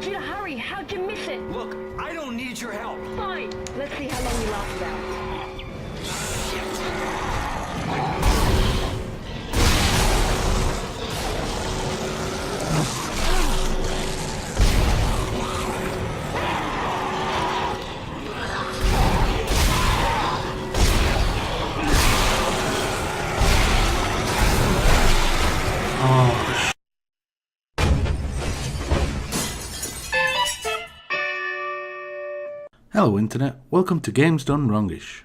told you to hurry. How'd you miss it? Look, I don't need your help. Fine. Let's see how long you last without. Hello Internet, welcome to Games Done Wrongish.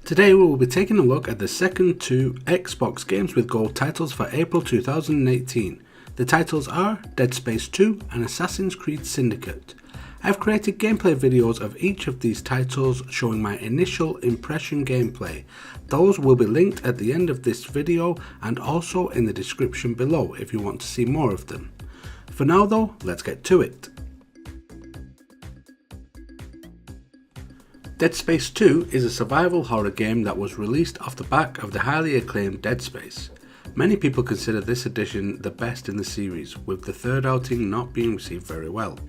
Today we will be taking a look at the second two Xbox Games with Gold titles for April 2018. The titles are Dead Space 2 and Assassin's Creed Syndicate. I have created gameplay videos of each of these titles showing my initial impression gameplay. Those will be linked at the end of this video and also in the description below if you want to see more of them. For now though, let's get to it. Dead Space 2 is a survival horror game that was released off the back of the highly acclaimed Dead Space. Many people consider this edition the best in the series, with the third outing not being received very well.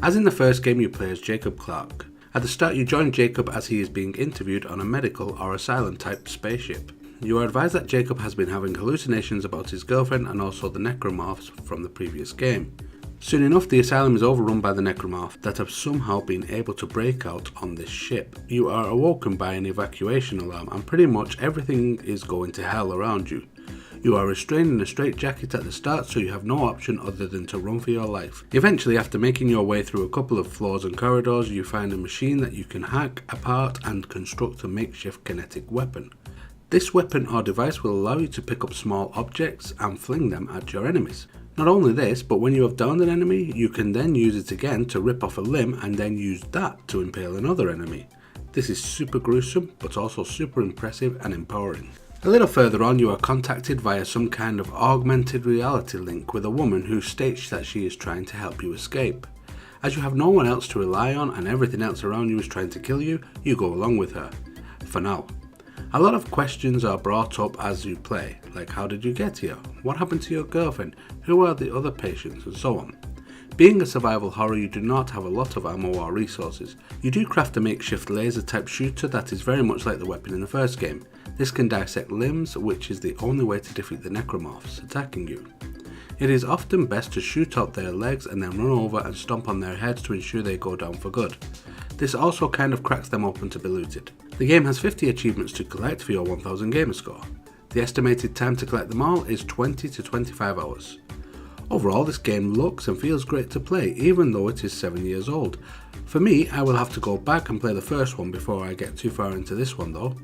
As in the first game, you play as Jacob Clarke. At the start you join Jacob as he is being interviewed on a medical or asylum type spaceship. You are advised that Jacob has been having hallucinations about his girlfriend and also the necromorphs from the previous game. Soon enough, the asylum is overrun by the necromorphs that have somehow been able to break out on this ship. You are awoken by an evacuation alarm and pretty much everything is going to hell around you. You are restrained in a straitjacket at the start, so you have no option other than to run for your life. Eventually, after making your way through a couple of floors and corridors, you find a machine that you can hack apart and construct a makeshift kinetic weapon. This weapon or device will allow you to pick up small objects and fling them at your enemies. Not only this, but when you have downed an enemy, you can then use it again to rip off a limb and then use that to impale another enemy. This is super gruesome, but also super impressive and empowering. A little further on, you are contacted via some kind of augmented reality link with a woman who states that she is trying to help you escape. As you have no one else to rely on and everything else around you is trying to kill you, you go along with her. For now. A lot of questions are brought up as you play, like how did you get here, what happened to your girlfriend, who are the other patients, and so on. Being a survival horror, you do not have a lot of ammo or resources. You do craft a makeshift laser type shooter that is very much like the weapon in the first game. This can dissect limbs, which is the only way to defeat the necromorphs attacking you. It is often best to shoot out their legs and then run over and stomp on their heads to ensure they go down for good. This also kind of cracks them open to be looted. The game has 50 achievements to collect for your 1000 gamer score. The estimated time to collect them all is 20 to 25 hours. Overall, this game looks and feels great to play, even though it is 7 years old. For me, I will have to go back and play the first one before I get too far into this one though.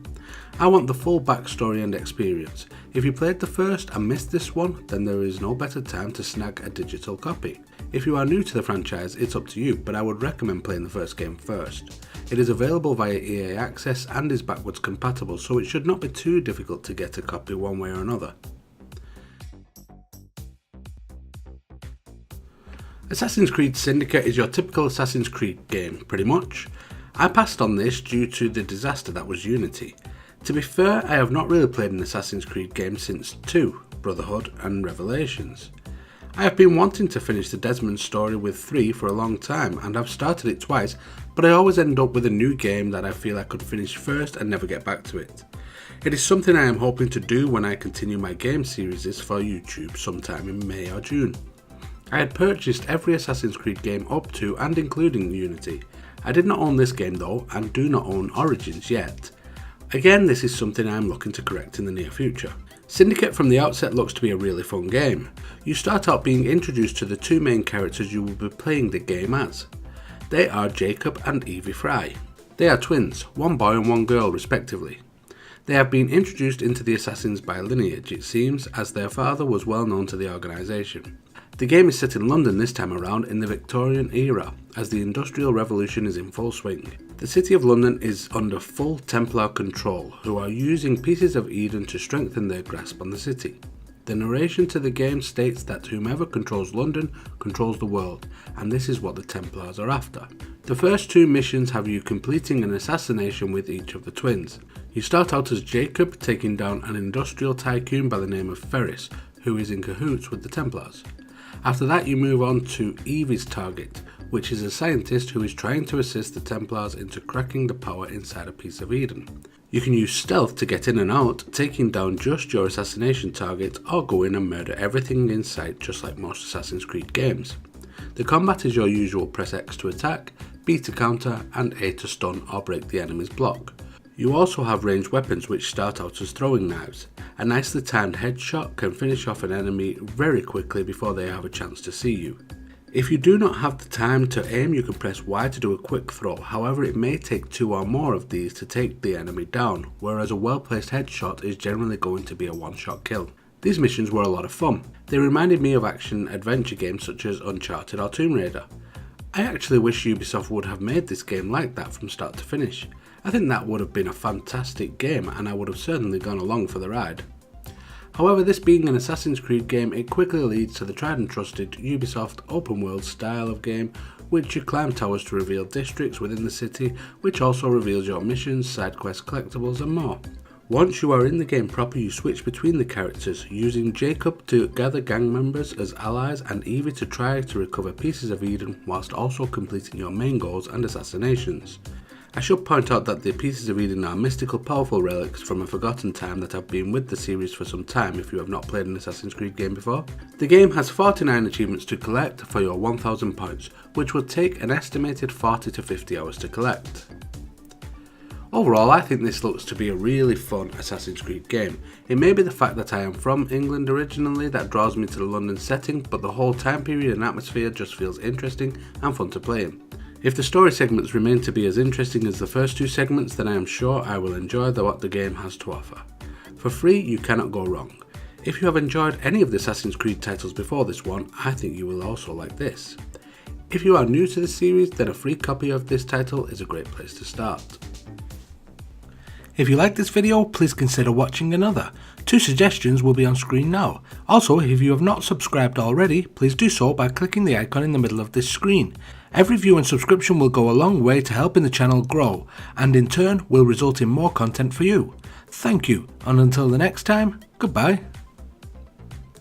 I want the full backstory and experience. If you played the first and missed this one, then there is no better time to snag a digital copy. If you are new to the franchise, it's up to you, but I would recommend playing the first game first. It is available via EA Access and is backwards compatible, so it should not be too difficult to get a copy one way or another. Assassin's Creed Syndicate is your typical Assassin's Creed game, pretty much. I passed on this due to the disaster that was Unity. To be fair, I have not really played an Assassin's Creed game since 2, Brotherhood and Revelations. I have been wanting to finish the Desmond story with 3 for a long time, and I've started it twice, but I always end up with a new game that I feel I could finish first and never get back to it. It is something I am hoping to do when I continue my game series for YouTube sometime in May or June. I had purchased every Assassin's Creed game up to and including Unity. I did not own this game though, and do not own Origins yet. Again, this is something I am looking to correct in the near future. Syndicate from the outset looks to be a really fun game. You start out being introduced to the two main characters you will be playing the game as. They are Jacob and Evie Fry. They are twins, one boy and one girl respectively. They have been introduced into the Assassins by lineage, it seems, as their father was well known to the organisation. The game is set in London this time around in the Victorian era, as the Industrial Revolution is in full swing. The City of London is under full Templar control, who are using pieces of Eden to strengthen their grasp on the city. The narration to the game states that whomever controls London controls the world, and this is what the Templars are after. The first two missions have you completing an assassination with each of the twins. You start out as Jacob, taking down an industrial tycoon by the name of Ferris, who is in cahoots with the Templars. After that you move on to Evie's target, which is a scientist who is trying to assist the Templars into cracking the power inside a piece of Eden. You can use stealth to get in and out, taking down just your assassination target, or go in and murder everything in sight just like most Assassin's Creed games. The combat is your usual: press X to attack, B to counter, and A to stun or break the enemy's block. You also have ranged weapons which start out as throwing knives. A nicely timed headshot can finish off an enemy very quickly before they have a chance to see you. If you do not have the time to aim, you can press Y to do a quick throw. However, it may take 2 or more of these to take the enemy down, whereas a well placed headshot is generally going to be a one-shot kill. These missions were a lot of fun. They reminded me of action-adventure games such as Uncharted or Tomb Raider. I actually wish Ubisoft would have made this game like that from start to finish. I think that would have been a fantastic game and I would have certainly gone along for the ride. However, this being an Assassin's Creed game, it quickly leads to the tried and trusted Ubisoft open world style of game, which you climb towers to reveal districts within the city, which also reveals your missions, side quests, collectibles and more. Once you are in the game proper, you switch between the characters, using Jacob to gather gang members as allies and Evie to try to recover pieces of Eden whilst also completing your main goals and assassinations. I should point out that the pieces of Eden are mystical powerful relics from a forgotten time that have been with the series for some time if you have not played an Assassin's Creed game before. The game has 49 achievements to collect for your 1000 points, which will take an estimated 40 to 50 hours to collect. Overall, I think this looks to be a really fun Assassin's Creed game. It may be the fact that I am from England originally that draws me to the London setting, but the whole time period and atmosphere just feels interesting and fun to play in. If the story segments remain to be as interesting as the first 2 segments, then I am sure I will enjoy what the game has to offer. For free, you cannot go wrong. If you have enjoyed any of the Assassin's Creed titles before this one, I think you will also like this. If you are new to the series, then a free copy of this title is a great place to start. If you like this video, please consider watching another. 2 suggestions will be on screen now. Also, if you have not subscribed already, please do so by clicking the icon in the middle of this screen. Every view and subscription will go a long way to helping the channel grow, and in turn will result in more content for you. Thank you, and until the next time, goodbye.